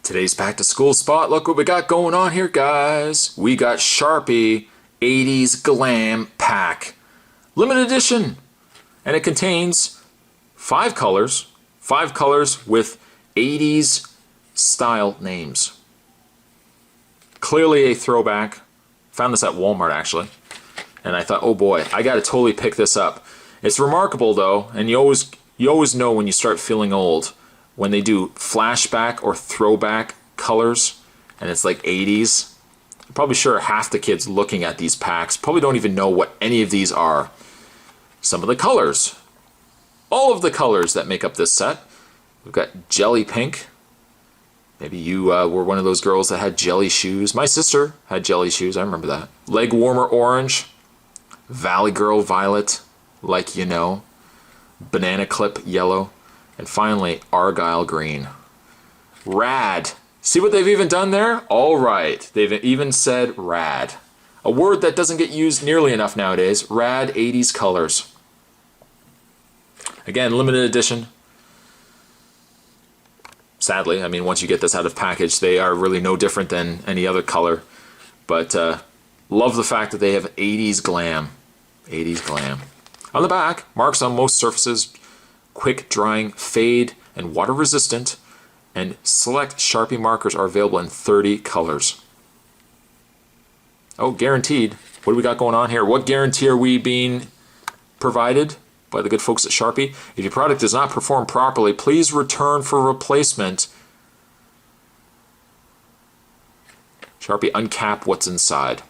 Today's back to school spot. Look what we got going on here, guys. We got Sharpie 80's Glam Pack. Limited edition. And it contains 5 colors with 80's style names. Clearly a throwback. Found this at Walmart actually. And I thought, oh boy, I gotta totally pick this up. It's remarkable though, and you always know when you start feeling old when they do flashback or throwback colors, and it's like 80's. I'm probably sure half the kids looking at these packs probably don't even know what any of these are. Some of the colors. All of the colors that make up this set. We've got jelly pink. Maybe you were one of those girls that had jelly shoes. My sister had jelly shoes, I remember that. Leg warmer orange. Valley Girl violet, like you know. Banana clip yellow. And finally, Argyle green. Rad. See what they've even done there? All right, they've even said rad. A word that doesn't get used nearly enough nowadays. Rad 80's colors. Again, limited edition. Sadly, I mean, once you get this out of package, they are really no different than any other color. But love the fact that they have 80's Glam. 80's Glam. On the back, marks on most surfaces. Quick drying, fade, and water resistant, and select Sharpie markers are available in 30 colors. Oh, guaranteed. What do we got going on here? What guarantee are we being provided by the good folks at Sharpie? If your product does not perform properly, please return for replacement. Sharpie, uncap what's inside.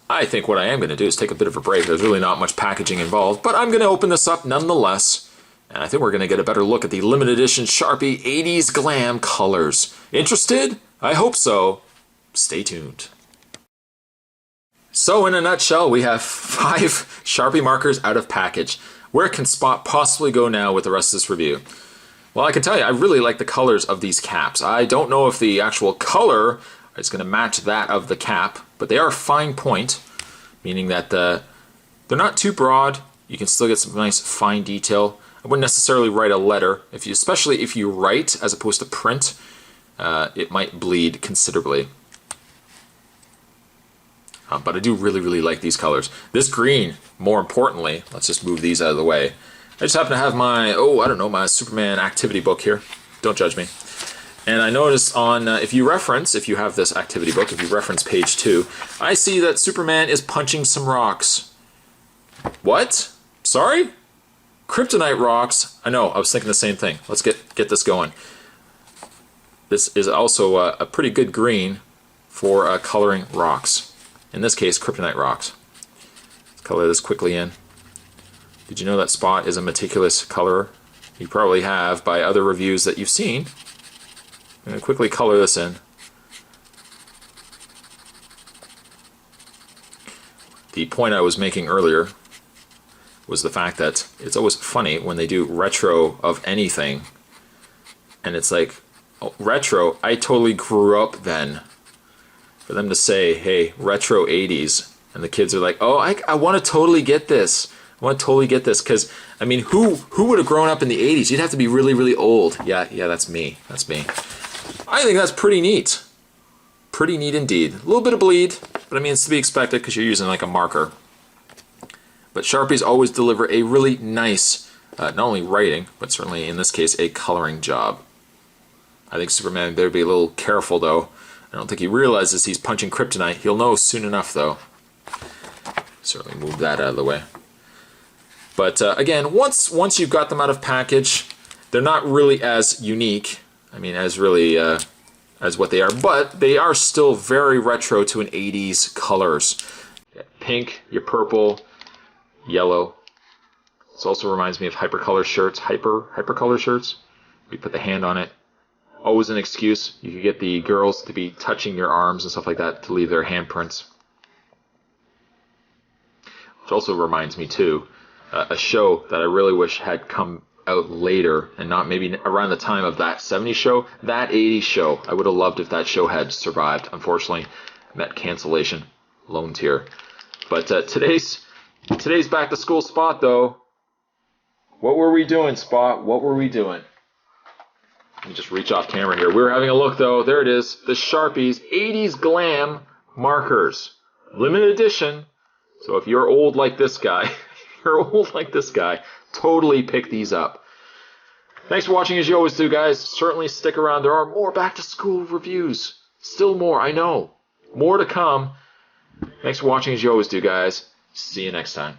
I think what I am going to do is take a bit of a break. There's really not much packaging involved, but I'm going to open this up nonetheless. And I think we're going to get a better look at the limited edition Sharpie 80's Glam colors. Interested? I hope so. Stay tuned. So in a nutshell, we have 5 Sharpie markers out of package. Where can Spot possibly go now with the rest of this review? Well, I can tell you, I really like the colors of these caps. I don't know if the actual color is going to match that of the cap, but they are fine point, meaning that they're not too broad. You can still get some nice fine detail. I wouldn't necessarily write a letter, especially if you write as opposed to print. It might bleed considerably. But I do really like these colors. This green, more importantly, let's just move these out of the way. I just happen to have my, my Superman activity book here. Don't judge me. And I noticed on, if you have this activity book, if you reference page 2, I see that Superman is punching some rocks. What? Sorry? Kryptonite rocks? I know, I was thinking the same thing. Let's get this going. This is also a pretty good green for coloring rocks. In this case, kryptonite rocks. Let's color this quickly in. Did you know that Spot is a meticulous colorer? You probably have by other reviews that you've seen. I'm going to quickly color this in. The point I was making earlier was the fact that it's always funny when they do retro of anything, and it's like, oh, retro, I totally grew up then. For them to say, hey, retro 80's, and the kids are like, oh, I want to totally get this. I want to totally get this, because, I mean, who would have grown up in the 80's? You'd have to be really old. Yeah, that's me. That's me. I think that's pretty neat. Pretty neat indeed. A little bit of bleed, but I mean, it's to be expected because you're using like a marker. But Sharpies always deliver a really nice, not only writing, but certainly in this case, a coloring job. I think Superman better be a little careful though. I don't think he realizes he's punching kryptonite. He'll know soon enough though. Certainly move that out of the way. But again, once you've got them out of package, they're not really as unique. I mean, as really as what they are, but they are still very retro to an 80's colors. Pink, your purple, yellow. This also reminds me of hypercolor shirts, hypercolor shirts. We put the hand on it. Always an excuse. You could get the girls to be touching your arms and stuff like that to leave their handprints. Which also reminds me too, a show that I really wish had come out later and not maybe around the time of that 70s show, that 80s show. I would have loved if that show had survived. Unfortunately, met cancellation, lone tier. But today's back to school spot though. What were we doing, Spot? What were we doing? Let me just reach off camera here. We were having a look though. There it is. The Sharpies 80s Glam markers. Limited edition. So if you're old like this guy, totally pick these up. Thanks for watching as you always do, guys. Certainly stick around. There are more back to school reviews. Still more, I know. More to come. Thanks for watching as you always do, guys. See you next time.